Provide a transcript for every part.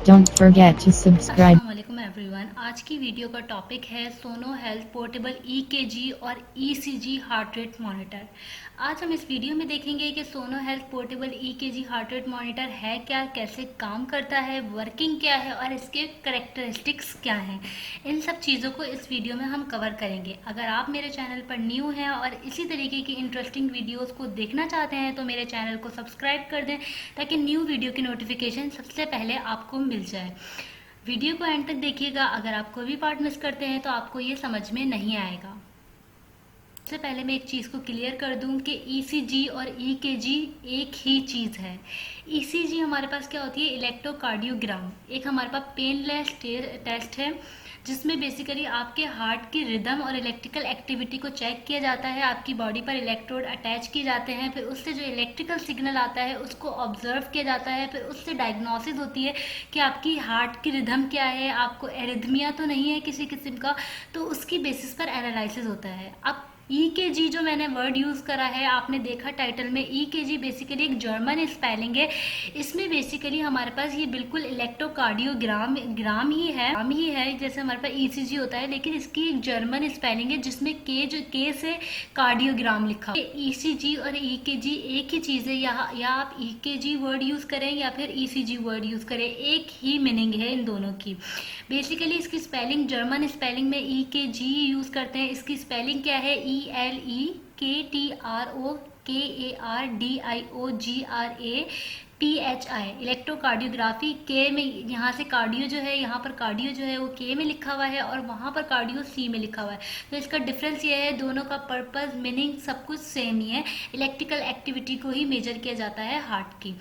Don't forget to subscribe. अस्सलाम वालेकुम everyone. आज की वीडियो का टॉपिक है सोनो हेल्थ पोर्टेबल ईकेजी और ईसीजी हार्ट रेट मॉनिटर। आज हम इस वीडियो में देखेंगे कि सोनो health portable EKG heart rate monitor है क्या, कैसे काम करता है, वर्किंग क्या है और इसके करेक्टरिस्टिक्स क्या हैं। इन सब चीज़ों को इस वीडियो में हम कवर करेंगे। अगर आप मेरे चैनल पर न्यू हैं और इसी तरीके की इंटरेस्टिंग वीडियोज़ को देखना चाहते हैं तो मेरे चैनल को सब्सक्राइब कर दें ताकि न्यू वीडियो की नोटिफिकेशन सबसे पहले आपको मिल जाए। वीडियो को एंड तक देखिएगा। अगर आप कोई भी पार्ट मिस करते हैं तो आपको ये समझ में नहीं आएगा। सबसे पहले मैं एक चीज़ को क्लियर कर दूं कि ईसीजी और ईकेजी एक ही चीज़ है। ईसीजी हमारे पास क्या होती है, इलेक्ट्रोकार्डियोग्राम। एक हमारे पास पेनलेस टेस्ट है जिसमें बेसिकली आपके हार्ट की रिदम और इलेक्ट्रिकल एक्टिविटी को चेक किया जाता है। आपकी बॉडी पर इलेक्ट्रोड अटैच किए जाते हैं, फिर उससे जो इलेक्ट्रिकल सिग्नल आता है उसको ऑब्जर्व किया जाता है, फिर उससे डायग्नोसिस होती है कि आपकी हार्ट की रिदम क्या है, आपको एरिथमिया तो नहीं है किसी किस्म का, तो उसकी बेसिस पर एनालिसिस होता है। अब ईकेजी जो मैंने वर्ड यूज़ करा है, आपने देखा टाइटल में, ईकेजी बेसिकली एक जर्मन स्पेलिंग है। इसमें बेसिकली हमारे पास ये बिल्कुल इलेक्ट्रोकार्डियोग्राम ग्राम ही है जैसे हमारे पास ईसीजी होता है, लेकिन इसकी एक जर्मन स्पेलिंग है जिसमें के से कार्डियोग्राम लिखा है। ईसीजी और ईकेजी एक ही चीज़ है। या आप ईकेजी वर्ड यूज़ करें या फिर ईसीजी वर्ड यूज़ करें, एक ही मीनिंग है इन दोनों की। बेसिकली इसकी स्पेलिंग जर्मन स्पेलिंग में ईकेजी यूज़ करते हैं। इसकी स्पेलिंग क्या है, ELEKTROKARDIOGRA इलेक्ट्रोकार्डियोग्राफी। के में यहाँ से कार्डियो जो है, यहाँ पर कार्डियो जो है वो के में लिखा हुआ है और वहाँ पर कार्डियो सी में लिखा हुआ है। तो इसका डिफरेंस ये है, दोनों का पर्पस, मीनिंग सब कुछ सेम ही है। इलेक्ट्रिकल एक्टिविटी को ही मेजर किया जाता है हार्ट की।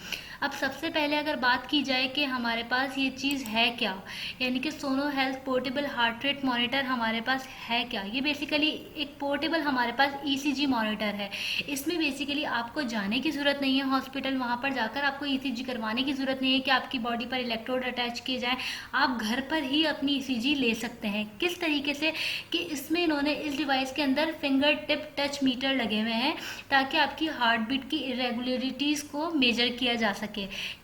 अब सबसे पहले अगर बात की जाए कि हमारे पास ये चीज़ है क्या, यानी कि सोनो health portable heart rate monitor हमारे पास है क्या। ये बेसिकली एक पोर्टेबल हमारे पास ईसीजी मॉनिटर है। इसमें बेसिकली आपको जाने की ज़रूरत नहीं है हॉस्पिटल, वहाँ पर जाकर आपको ईसीजी करवाने की ज़रूरत नहीं है कि आपकी बॉडी पर इलेक्ट्रोड अटैच किए जाएँ। आप घर पर ही अपनी ईसीजी ले सकते हैं। किस तरीके से कि इसमें इन्होंने इस डिवाइस के अंदर फिंगर टिप टच मीटर लगे हुए हैं ताकि आपकी हार्ट बीट की इरेगुलरिटीज़ को मेजर किया जा सके।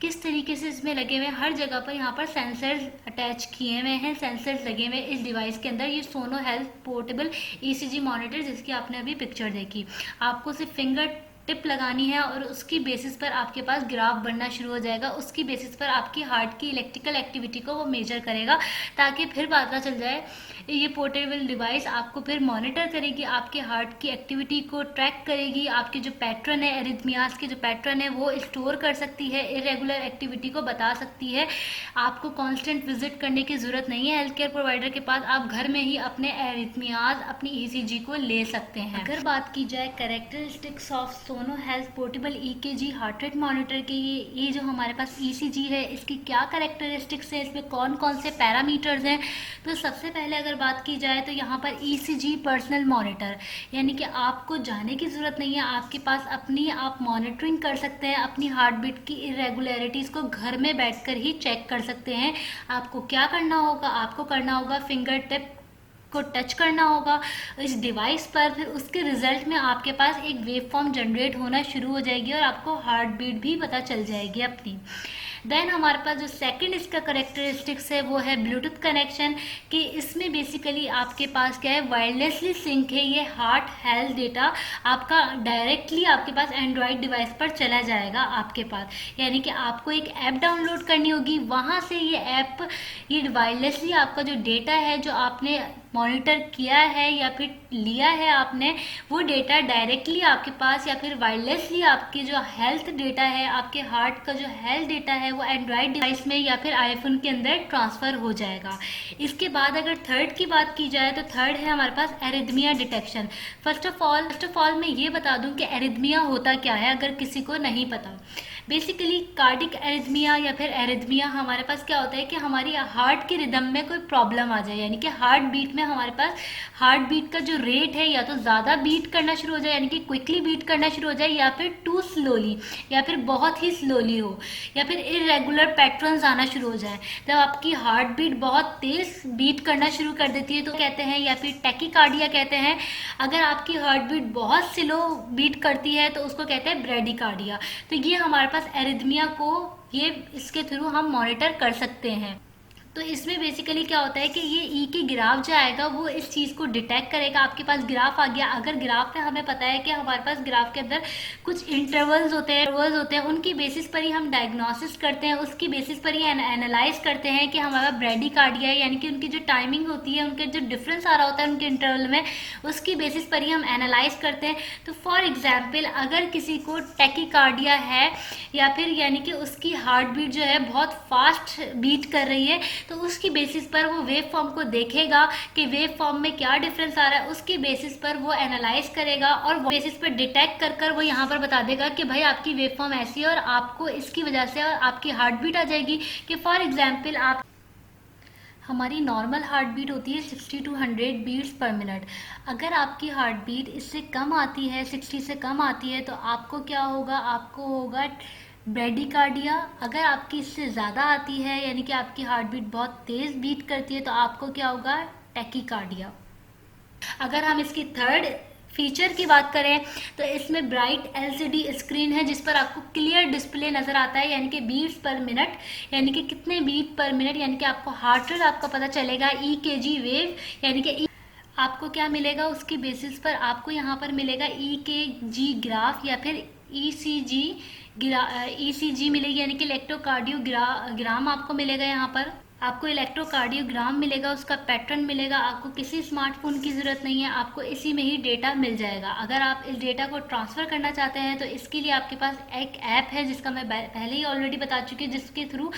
किस तरीके से इसमें लगे हुए, हर जगह पर यहाँ पर सेंसर्स अटैच किए हुए हैं, सेंसर्स लगे हुए इस डिवाइस के अंदर। ये सोनो हेल्थ पोर्टेबल ईसीजी मॉनिटर जिसकी आपने अभी पिक्चर देखी, आपको सिर्फ फिंगर टिप लगानी है और उसकी बेसिस पर आपके पास ग्राफ बनना शुरू हो जाएगा। उसकी बेसिस पर आपकी हार्ट की इलेक्ट्रिकल एक्टिविटी को वो मेजर करेगा ताकि फिर पता चल जाए। ये पोर्टेबल डिवाइस आपको फिर मॉनिटर करेगी, आपके हार्ट की एक्टिविटी को ट्रैक करेगी, आपके जो पैटर्न है, एरिथमियास के जो पैटर्न है वो स्टोर कर सकती है, इरेगुलर एक्टिविटी को बता सकती है। आपको कांस्टेंट विजिट करने की ज़रूरत नहीं है हेल्थ केयर प्रोवाइडर के पास। आप घर में ही अपने एरिथमियाज, अपनी ईसीजी को ले सकते हैं। अगर बात की जाए characteristics of Sono health portable EKG heart rate monitor के, ये जो हमारे पास ईसीजी है इसकी क्या कैरेक्टरिस्टिक्स है, इसमें कौन कौन से पैरामीटर्स हैं, तो सबसे पहले अगर बात की जाए तो यहाँ पर ईसीजी पर्सनल मॉनिटर, यानी कि आपको जाने की ज़रूरत नहीं है, आपके पास अपनी आप मॉनिटरिंग कर सकते हैं, अपनी हार्ट बीट की इरेगुलरिटीज़ को घर में बैठकर ही चेक कर सकते हैं। आपको क्या करना होगा, आपको करना होगा फिंगर टिप को टच करना होगा इस डिवाइस पर, फिर उसके रिजल्ट में आपके पास एक वेव फॉर्म जनरेट होना शुरू हो जाएगी और आपको हार्ट बीट भी पता चल जाएगी अपनी। देन हमारे पास जो सेकंड इसका करेक्टरिस्टिक्स है वो है ब्लूटूथ कनेक्शन, कि इसमें बेसिकली आपके पास क्या है, वायरलेसली सिंक है ये हार्ट हेल्थ डेटा आपका डायरेक्टली आपके पास एंड्रॉयड डिवाइस पर चला जाएगा आपके पास। यानी कि आपको एक ऐप डाउनलोड करनी होगी, वहाँ से ये ऐप, ये वायरलेसली आपका जो डेटा है जो आपने मॉनिटर किया है या फिर लिया है आपने, वो डेटा डायरेक्टली आपके पास या फिर वायरलेसली आपके जो हेल्थ डेटा है, आपके हार्ट का जो हेल्थ डेटा है वो एंड्रॉयड डिवाइस में या फिर आईफोन के अंदर ट्रांसफ़र हो जाएगा। इसके बाद अगर थर्ड की बात की जाए तो थर्ड है हमारे पास arrhythmia detection. First of all मैं ये बता दूं कि एरिथमिया होता क्या है अगर किसी को नहीं पता। बेसिकली कार्डिक एरिथमिया या फिर एरिथमिया हमारे पास क्या होता है कि हमारी हार्ट की रिदम में कोई प्रॉब्लम आ जाए, यानी कि हार्ट बीट में हमारे पास हार्ट बीट का जो रेट है या तो ज़्यादा बीट करना शुरू हो जाए, यानी कि क्विकली बीट करना शुरू हो जाए, या फिर टू स्लोली, या फिर बहुत ही स्लोली हो, या फिर इरेगुलर पैटर्न्स आना शुरू हो जाए। जब आपकी हार्ट बीट बहुत तेज़ बीट करना शुरू कर देती है तो कहते हैं, या फिर टैकीकार्डिया कहते हैं। अगर आपकी हार्ट बीट बहुत स्लो बीट करती है तो उसको कहते हैं ब्रेडिकार्डिया। तो ये हमारे पास एरिथमिया को ये इसके थ्रू हम मॉनिटर कर सकते हैं। तो इसमें बेसिकली क्या होता है कि ये ई की ग्राफ जो आएगा वो इस चीज़ को डिटेक्ट करेगा। आपके पास ग्राफ आ गया, अगर ग्राफ में हमें पता है कि हमारे पास ग्राफ के अंदर कुछ इंटरवल्स होते हैं, उनकी बेसिस पर ही हम डायग्नोसिस करते हैं, उसकी बेसिस पर ही एनालाइज करते हैं कि हमारा ब्रेडिकार्डिया है, यानी कि उनकी जो टाइमिंग होती है, उनके जो डिफरेंस आ रहा होता है उनके इंटरवल में, उसकी बेसिस पर ही हम एनालाइज करते हैं। तो फॉर एग्जाम्पल अगर किसी को टैकीकार्डिया है या फिर यानी कि उसकी हार्ट बीट जो है बहुत फास्ट बीट कर रही है, तो उसकी बेसिस पर वो वेव फॉर्म को देखेगा कि वेव फॉर्म में क्या डिफरेंस आ रहा है, उसकी बेसिस पर वो एनालाइज करेगा और बेसिस पर डिटेक्ट कर कर वो यहाँ पर बता देगा कि भाई आपकी वेव फॉर्म ऐसी है और आपको इसकी वजह से आपकी हार्ट बीट आ जाएगी। कि फॉर एग्जाम्पल आप हमारी नॉर्मल हार्ट बीट होती है 60 to 100 बीट्स पर मिनट। अगर आपकी हार्ट बीट इससे कम आती है, 60 से कम आती है, तो आपको क्या होगा, आपको होगा ब्रेडिकार्डिया। अगर आपकी इससे ज़्यादा आती है यानी कि आपकी हार्ट बीट बहुत तेज़ बीट करती है, तो आपको क्या होगा, टैकीकार्डिया। अगर हम इसकी थर्ड फीचर की बात करें तो इसमें ब्राइट एलसीडी स्क्रीन है जिस पर आपको क्लियर डिस्प्ले नज़र आता है, यानी कि बीट्स पर मिनट, यानी कि कितने बीट पर मिनट, यानी कि आपको हार्ट रेट आपका पता चलेगा, ईकेजी वेव, यानी कि आपको क्या मिलेगा, उसकी बेसिस पर आपको यहाँ पर मिलेगा ईकेजी ग्राफ या फिर ईसीजी मिलेगी, यानी कि इलेक्ट्रोकार्डियोग्राम आपको मिलेगा। यहाँ पर आपको इलेक्ट्रोकार्डियोग्राम मिलेगा, उसका पैटर्न मिलेगा। आपको किसी स्मार्टफोन की ज़रूरत नहीं है, आपको इसी में ही डेटा मिल जाएगा। अगर आप इस डेटा को ट्रांसफ़र करना चाहते हैं तो इसके लिए आपके पास एक ऐप है जिसका मैं पहले ही ऑलरेडी बता चुकी हूँ, जिसके थ्रू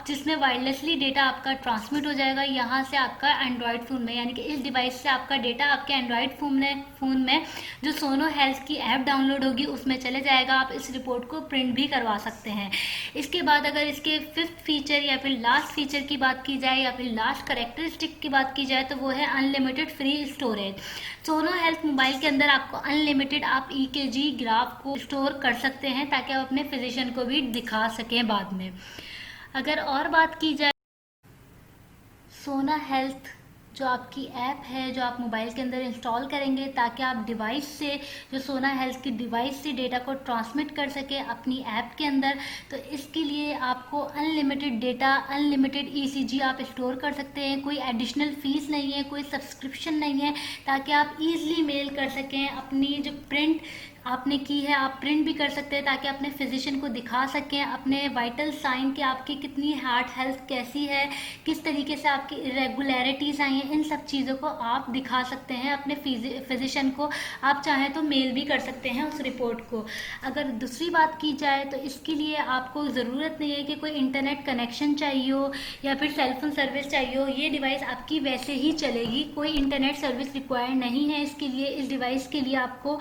जिसमें वायरलेसली डेटा आपका ट्रांसमिट हो जाएगा यहाँ से आपका एंड्रॉयड फ़ोन में, यानी कि इस डिवाइस से आपका डेटा आपके एंड्रॉयड फ़ोन में जो सोनो हेल्थ की ऐप डाउनलोड होगी उसमें चले जाएगा। आप इस रिपोर्ट को प्रिंट भी करवा सकते हैं। इसके बाद अगर इसके फिफ्थ फीचर या फिर लास्ट फीचर की बात की जाए या फिर लास्ट करेक्टरिस्टिक की बात की जाए तो वो है अनलिमिटेड फ्री स्टोरेज। सोनो हेल्थ मोबाइल के अंदर आपको अनलिमिटेड आप ईकेजी ग्राफ को स्टोर कर सकते हैं ताकि आप अपने फिजिशियन को भी दिखा सकें बाद में। अगर और बात की जाए सोना हेल्थ जो आपकी ऐप है जो आप मोबाइल के अंदर इंस्टॉल करेंगे ताकि आप डिवाइस से जो सोना हेल्थ की डिवाइस से डेटा को ट्रांसमिट कर सके अपनी ऐप के अंदर, तो इसके लिए आपको अनलिमिटेड डेटा, अनलिमिटेड ईसीजी आप स्टोर कर सकते हैं। कोई एडिशनल फीस नहीं है, कोई सब्सक्रिप्शन नहीं है, ताकि आप ईजिली मेल कर सकें। अपनी जो प्रिंट आपने की है आप प्रिंट भी कर सकते हैं ताकि अपने फिजिशियन को दिखा सकें अपने वाइटल साइन कि आपकी कितनी हार्ट हेल्थ कैसी है, किस तरीके से आपकी इरेगुलरिटीज़ आई हैं, इन सब चीज़ों को आप दिखा सकते हैं अपने फिजिशियन को। आप चाहें तो मेल भी कर सकते हैं उस रिपोर्ट को। अगर दूसरी बात की जाए तो इसके लिए आपको ज़रूरत नहीं है कि कोई इंटरनेट कनेक्शन चाहिए हो या फिर सेलफोन सर्विस चाहिए हो। ये डिवाइस आपकी वैसे ही चलेगी, कोई इंटरनेट सर्विस रिक्वायर्ड नहीं है इसके लिए। इस डिवाइस के लिए आपको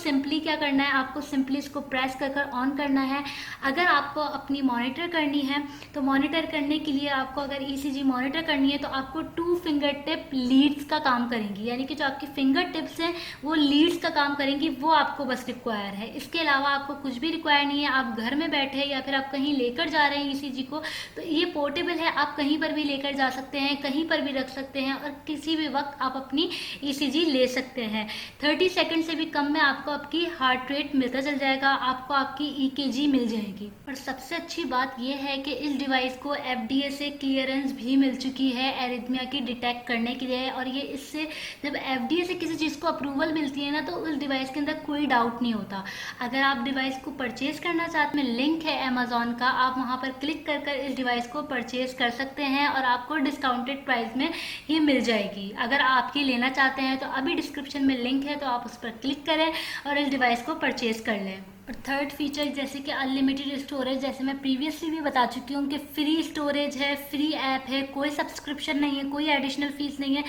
सिंपली क्या करना है, आपको सिंपली इसको प्रेस कर कर ऑन करना है। अगर आपको अपनी मॉनिटर करनी है तो मॉनिटर करने के लिए आपको अगर ईसीजी मॉनिटर करनी है तो आपको 2 फिंगर टिप लीड्स का काम करेंगी, यानी कि जो आपकी फिंगर टिप्स हैं वो लीड्स का काम करेंगी, वो आपको बस रिक्वायर है। इसके अलावा आपको कुछ भी रिक्वायर नहीं है। आप घर में बैठे या फिर आप कहीं लेकर जा रहे हैं ईसीजी को तो ये पोर्टेबल है, आप कहीं पर भी लेकर जा सकते हैं, कहीं पर भी रख सकते हैं और किसी भी वक्त आप अपनी ईसीजी ले सकते हैं। 30 सेकंड से भी कम में आपको आपकी हार्ट रेट मिलता चल जाएगा, आपको आपकी ईकेजी मिल जाएगी। और सबसे अच्छी बात यह है कि इस डिवाइस को एफडीए से क्लियरेंस भी मिल चुकी है एरिथमिया की डिटेक्ट करने के लिए। और ये इससे जब एफडीए से किसी चीज़ को अप्रूवल मिलती है ना तो उस डिवाइस के अंदर कोई डाउट नहीं होता। अगर आप डिवाइस को परचेज करना चाहते हैं, लिंक है अमेजोन का, आप वहाँ पर क्लिक कर कर इस डिवाइस को परचेज कर सकते हैं और आपको डिस्काउंटेड प्राइस में ये मिल जाएगी। अगर आप ये लेना चाहते हैं तो अभी डिस्क्रिप्शन में लिंक है, तो आप उस पर क्लिक करें और इस डिवाइस को परचेज कर लें। और थर्ड फीचर जैसे कि अनलिमिटेड स्टोरेज, जैसे मैं प्रीवियसली भी बता चुकी हूँ कि फ्री स्टोरेज है, फ्री ऐप है, कोई सब्सक्रिप्शन नहीं है, कोई एडिशनल फीस नहीं है,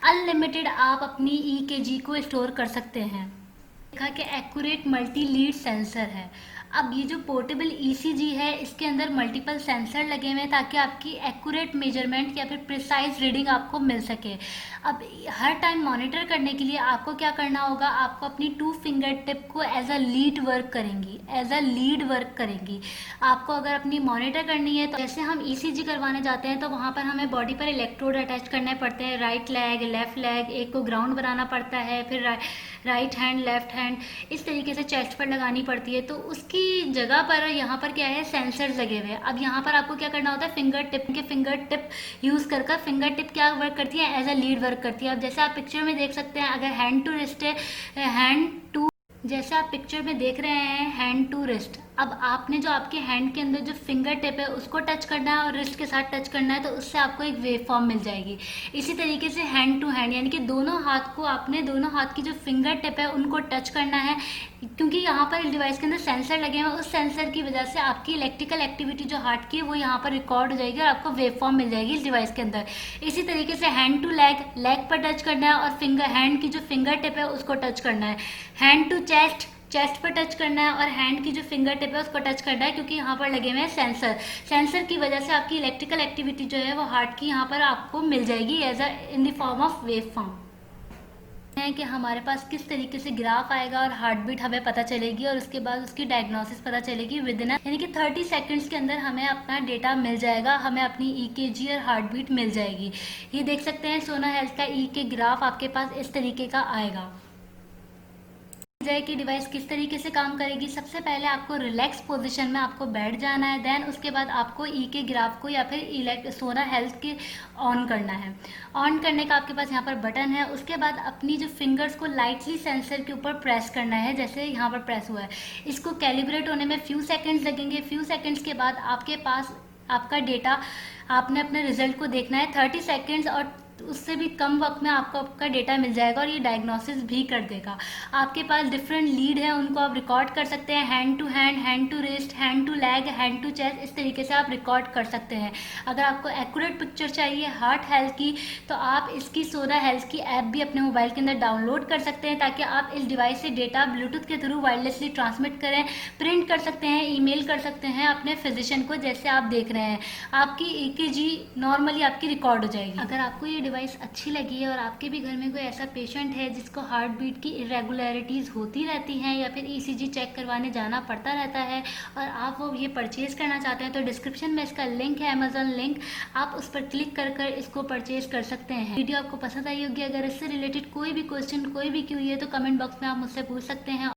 अनलिमिटेड आप अपनी ईकेजी को स्टोर कर सकते हैं। देखा कि एक्यूरेट मल्टी लीड सेंसर है। अब ये जो पोर्टेबल ईसीजी है इसके अंदर मल्टीपल सेंसर लगे हुए हैं ताकि आपकी एक्यूरेट मेजरमेंट या फिर प्रिसाइज रीडिंग आपको मिल सके। अब हर टाइम मॉनिटर करने के लिए आपको क्या करना होगा, आपको अपनी 2 फिंगर टिप को एज अ लीड वर्क करेंगी, आपको अगर अपनी मॉनिटर करनी है तो जैसे हम ईसीजी करवाने जाते हैं तो वहाँ पर हमें बॉडी पर इलेक्ट्रोड अटैच करने पड़ते हैं, राइट लेग, लेफ्ट लेग, एक को ग्राउंड बनाना पड़ता है, फिर राइट हैंड, लेफ्ट हैंड, इस तरीके से चेस्ट पर लगानी पड़ती है। तो उसकी की जगह पर यहाँ पर क्या है, सेंसर्स लगे हुए हैं। अब यहाँ पर आपको क्या करना होता है, फिंगर टिप यूज़ कर फिंगर टिप क्या वर्क करती है, एज अ लीड वर्क करती है। अब जैसे आप पिक्चर में देख सकते हैं, अगर हैंड टू रिस्ट है, जैसे आप पिक्चर में देख रहे हैं हैंड टू रिस्ट, अब आपने जो आपके हैंड के अंदर जो फिंगर टिप है उसको टच करना है और रिस्ट के साथ टच करना है, तो उससे आपको एक वेव फॉर्म मिल जाएगी। इसी तरीके से हैंड टू हैंड, यानी कि दोनों हाथ को आपने दोनों हाथ की जो फिंगर टिप है उनको टच करना है, क्योंकि यहाँ पर डिवाइस के अंदर सेंसर लगे हैं। उस सेंसर की वजह से आपकी इलेक्ट्रिकल एक्टिविटी जो हार्ट की है वो यहाँ पर रिकॉर्ड हो जाएगी और आपको वेव फॉर्म मिल जाएगी इस डिवाइस के अंदर। इसी तरीके से हैंड टू लेग पर टच करना है और हैंड की जो फिंगर टिप है उसको टच करना है। हैंड टू चेस्ट पर टच करना है और हैंड की जो फिंगर टिप है उसको टच करना है, क्योंकि यहाँ पर लगे हुए हैं सेंसर की वजह से आपकी इलेक्ट्रिकल एक्टिविटी जो है वो हार्ट की यहाँ पर आपको मिल जाएगी as a in the form of wave form. है कि हमारे पास किस तरीके से ग्राफ आएगा और हार्ट बीट हमें पता चलेगी और उसके बाद उसकी डायग्नोसिस पता चलेगी विद इन यानी कि 30 सेकंड्स के अंदर हमें अपना डेटा मिल जाएगा, हमें अपनी ईकेजी और हार्ट बीट मिल जाएगी। ये देख सकते हैं सोना हेल्थ का ई के ग्राफ आपके पास इस तरीके का आएगा। की डिवाइस किस तरीके से काम करेगी, सबसे पहले आपको रिलैक्स पोजीशन में आपको बैठ जाना है, देन उसके बाद आपको ई के ग्राफ को या फिर सोना हेल्थ के ऑन करना है। ऑन करने का आपके पास यहाँ पर बटन है, उसके बाद अपनी जो फिंगर्स को लाइटली सेंसर के ऊपर प्रेस करना है, जैसे यहाँ पर प्रेस हुआ है। इसको कैलिब्रेट होने में फ्यू सेकेंड्स लगेंगे। फ्यू सेकेंड्स के बाद आपके पास आपका डेटा, आपने अपने रिजल्ट को देखना है। 30 सेकेंड्स और उससे भी कम वक्त में आपको आपका डेटा मिल जाएगा और ये डायग्नोसिस भी कर देगा। आपके पास डिफरेंट लीड है, उनको आप रिकॉर्ड कर सकते हैं, hand to hand, hand to wrist, hand to leg, hand to chest, इस तरीके से आप रिकॉर्ड कर सकते हैं। अगर आपको एक्यूरेट पिक्चर चाहिए हार्ट हेल्थ की, तो आप इसकी सोना हेल्थ की ऐप भी अपने मोबाइल के अंदर डाउनलोड कर सकते हैं, ताकि आप इस डिवाइस से डेटा ब्लूटूथ के थ्रू वायरलेसली ट्रांसमिट करें, प्रिंट कर सकते हैं, ईमेल कर सकते हैं अपने फिजिशियन को, जैसे आप देख रहे हैं। आपकी ईकेजी नॉर्मली आपकी रिकॉर्ड हो जाएगी। अगर आपको ये डिवाइस अच्छी लगी है और आपके भी घर में कोई ऐसा पेशेंट है जिसको हार्ट बीट की इरेगुलरिटीज़ होती रहती हैं या फिर ईसीजी चेक करवाने जाना पड़ता रहता है और आप वो ये परचेज़ करना चाहते हैं, तो डिस्क्रिप्शन में इसका लिंक है, अमेजोन लिंक, आप उस पर क्लिक कर कर इसको परचेज कर सकते हैं। वीडियो आपको पसंद आई होगी। अगर इससे रिलेटेड कोई भी क्वेश्चन, कोई भी क्यूरी है तो कमेंट बॉक्स में आप मुझसे पूछ सकते हैं